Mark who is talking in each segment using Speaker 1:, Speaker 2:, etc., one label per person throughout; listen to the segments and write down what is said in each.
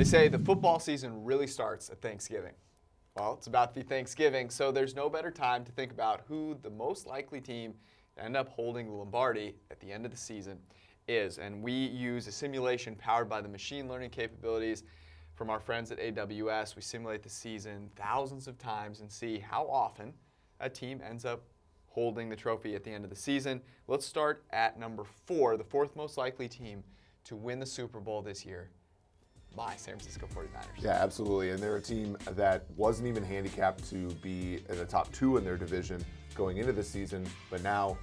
Speaker 1: They say the football season really starts at Thanksgiving. Well, it's about to be Thanksgiving, so there's no better time to think about who the most likely team to end up holding the Lombardi at the end of the season is. And we use a simulation powered by the machine learning capabilities from our friends at AWS. We simulate the season thousands of times and see how often a team ends up holding the trophy at the end of the season. Let's start at number 4, the fourth most likely team to win the Super Bowl this year. My San Francisco 49ers.
Speaker 2: Yeah, absolutely. And they're a team that wasn't even handicapped to be in the top 2 in their division going into the season, but now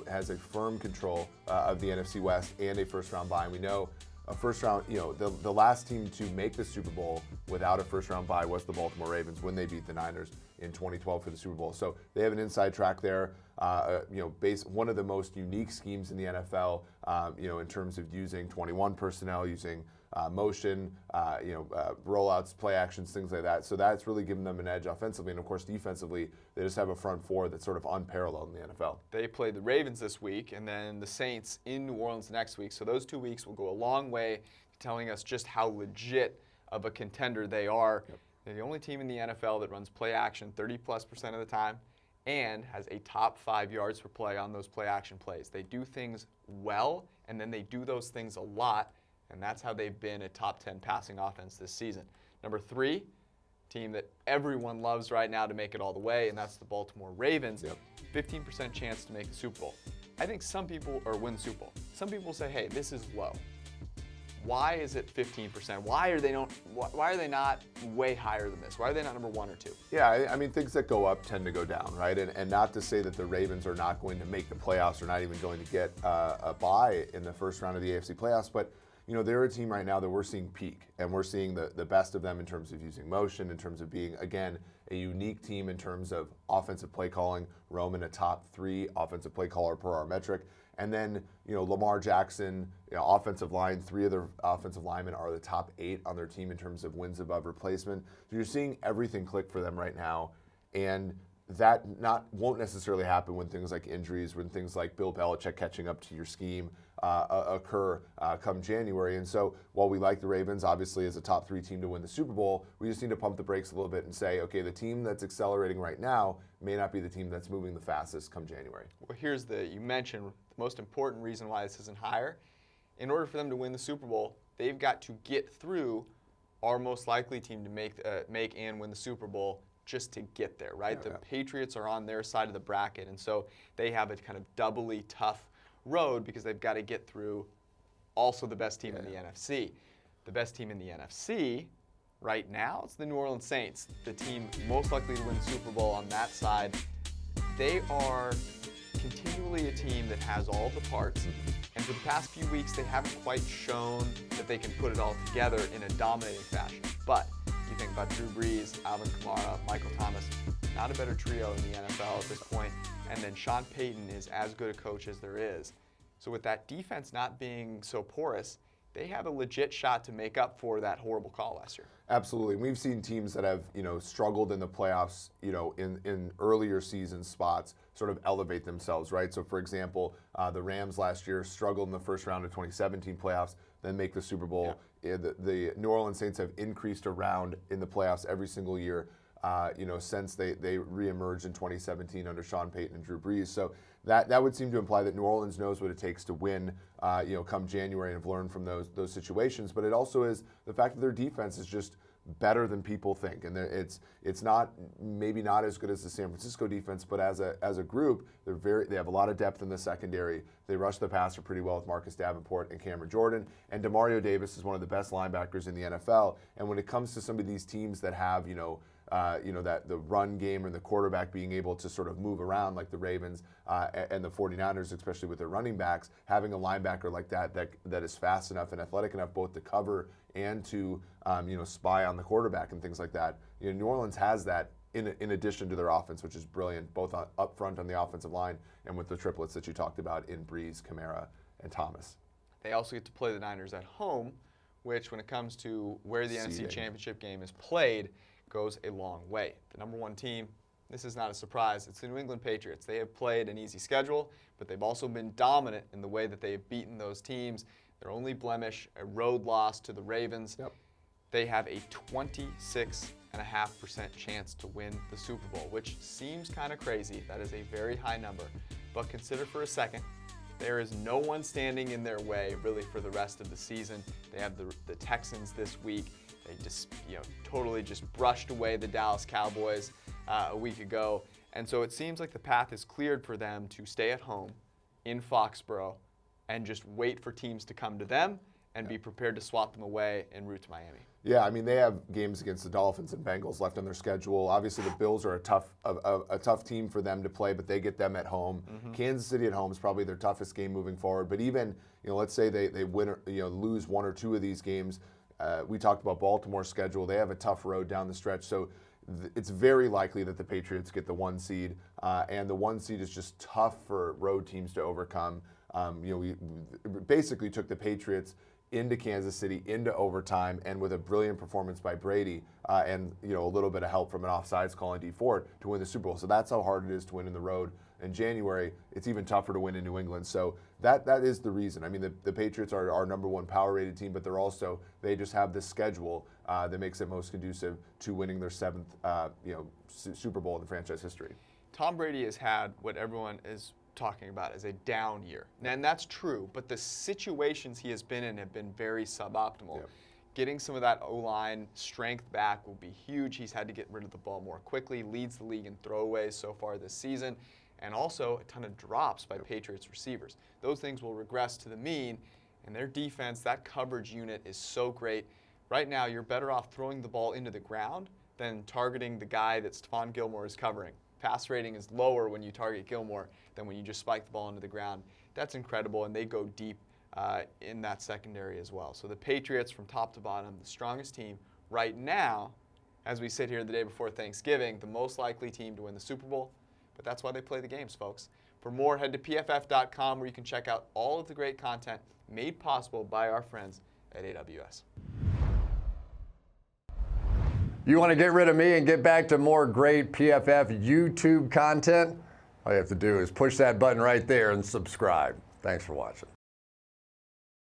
Speaker 2: has a firm control of the NFC West and a first-round bye. And we know a first-round, the last team to make the Super Bowl without a first-round bye was the Baltimore Ravens when they beat the Niners in 2012 for the Super Bowl. So they have an inside track there. One of the most unique schemes in the NFL. In terms of using 21 personnel, using motion, rollouts, play actions, things like that. So that's really given them an edge offensively. And of course, defensively, they just have a front four that's sort of unparalleled in the NFL.
Speaker 1: They play the Ravens this week and then the Saints in New Orleans next week. So those 2 weeks will go a long way to telling us just how legit of a contender they are. Yep. They're the only team in the NFL that runs play action 30+% of the time and has a top 5 yards per play on those play action plays. They do things well, and then they do those things a lot. And that's how they've been a top 10 passing offense this season. Number 3, team that everyone loves right now to make it all the way, and that's the Baltimore Ravens.
Speaker 2: Yep.
Speaker 1: 15% chance to make the Super Bowl. I think win the Super Bowl. Some people say, hey, this is low. Why is it 15%? Why are they not way higher than this? Why are they not number 1 or 2?
Speaker 2: Yeah, I mean, things that go up tend to go down, right? And not to say that the Ravens are not going to make the playoffs or not even going to get a bye in the first round of the AFC playoffs, but they're a team right now that we're seeing peak, and we're seeing the best of them in terms of using motion, in terms of being, again, a unique team in terms of offensive play calling. Roman, a top 3 offensive play caller per our metric. And then, Lamar Jackson, offensive line, 3 of their offensive linemen are the top 8 on their team in terms of wins above replacement. So you're seeing everything click for them right now. And that won't necessarily happen when things like injuries, when things like Bill Belichick catching up to your scheme occur come January. And so while we like the Ravens, obviously, as a top 3 team to win the Super Bowl, we just need to pump the brakes a little bit and say, okay, the team that's accelerating right now may not be the team that's moving the fastest come January.
Speaker 1: Well, you mentioned the most important reason why this isn't higher. In order for them to win the Super Bowl, they've got to get through our most likely team to make and win the Super Bowl just to get there, right?
Speaker 2: Yeah,
Speaker 1: the Patriots are on their side of the bracket, and so they have a kind of doubly tough road because they've got to get through also the best team in the NFC. The best team in the NFC right now, it's the New Orleans Saints, the team most likely to win the Super Bowl on that side. They are continually a team that has all the parts, and for the past few weeks, they haven't quite shown that they can put it all together in a dominating fashion. But you think about Drew Brees, Alvin Kamara, Michael Thomas, not a better trio in the NFL at this point. And then Sean Payton is as good a coach as there is. So with that defense not being so porous, they have a legit shot to make up for that horrible call last year.
Speaker 2: Absolutely. We've seen teams that have, struggled in the playoffs, in earlier season spots sort of elevate themselves, right? So for example, the Rams last year struggled in the first round of 2017 playoffs, then make the Super Bowl. Yeah. The New Orleans Saints have increased a round in the playoffs every single year, since they reemerged in 2017 under Sean Payton and Drew Brees. So that would seem to imply that New Orleans knows what it takes to win, come January, and have learned from those situations. But it also is the fact that their defense is just better than people think, and it's maybe not as good as the San Francisco defense, but as a group, they have a lot of depth in the secondary. They rush the passer pretty well with Marcus Davenport and Cameron Jordan, and Demario Davis is one of the best linebackers in the NFL. And when it comes to some of these teams that have that the run game and the quarterback being able to sort of move around like the Ravens and the 49ers, especially with their running backs, having a linebacker like that is fast enough and athletic enough both to cover and to spy on the quarterback and things like that. New Orleans has that in addition to their offense, which is brilliant, both up front on the offensive line and with the triplets that you talked about in Brees, Kamara, and Thomas.
Speaker 1: They also get to play the Niners at home, which when it comes to where the NFC Championship game is played, goes a long way. The number 1 team, this is not a surprise, it's the New England Patriots. They have played an easy schedule, but they've also been dominant in the way that they have beaten those teams. Their only blemish, a road loss to the Ravens.
Speaker 2: Yep.
Speaker 1: they have a 26.5% chance to win the Super Bowl, which seems kind of crazy. That is a very high number. But consider for a second, there is no one standing in their way really for the rest of the season. They have the Texans this week. They just, totally just brushed away the Dallas Cowboys a week ago. And so it seems like the path is cleared for them to stay at home in Foxborough and just wait for teams to come to them and be prepared to swat them away en route to Miami.
Speaker 2: Yeah, I mean, they have games against the Dolphins and Bengals left on their schedule. Obviously, the Bills are a tough team for them to play, but they get them at home. Kansas City at home is probably their toughest game moving forward. But even, let's say they win or, lose one or two of these games. We talked about Baltimore's schedule. They have a tough road down the stretch. So it's very likely that the Patriots get the 1 seed. And the 1 seed is just tough for road teams to overcome. We basically took the Patriots into Kansas City, into overtime, and with a brilliant performance by Brady and a little bit of help from an offsides call on Dee Ford to win the Super Bowl. So that's how hard it is to win in the road. In January, it's even tougher to win in New England. So that is the reason. I mean, the Patriots are our #1 power-rated team, but they just have this schedule that makes it most conducive to winning their 7th Super Bowl in the franchise history.
Speaker 1: Tom Brady has had what everyone is talking about as a down year. And that's true, but the situations he has been in have been very suboptimal.
Speaker 2: Yep.
Speaker 1: Getting some of that O-line strength back will be huge. He's had to get rid of the ball more quickly, leads the league in throwaways so far this season, and also a ton of drops by Patriots receivers. Those things will regress to the mean, and their defense, that coverage unit is so great. Right now, you're better off throwing the ball into the ground than targeting the guy that Stephon Gilmore is covering. Pass rating is lower when you target Gilmore than when you just spike the ball into the ground. That's incredible, and they go deep in that secondary as well. So the Patriots, from top to bottom, the strongest team right now, as we sit here the day before Thanksgiving, the most likely team to win the Super Bowl. But that's why they play the games, folks. For more, head to pff.com, where you can check out all of the great content made possible by our friends at AWS.
Speaker 3: You want to get rid of me and get back to more great PFF YouTube content? All you have to do is push that button right there and subscribe. Thanks for watching.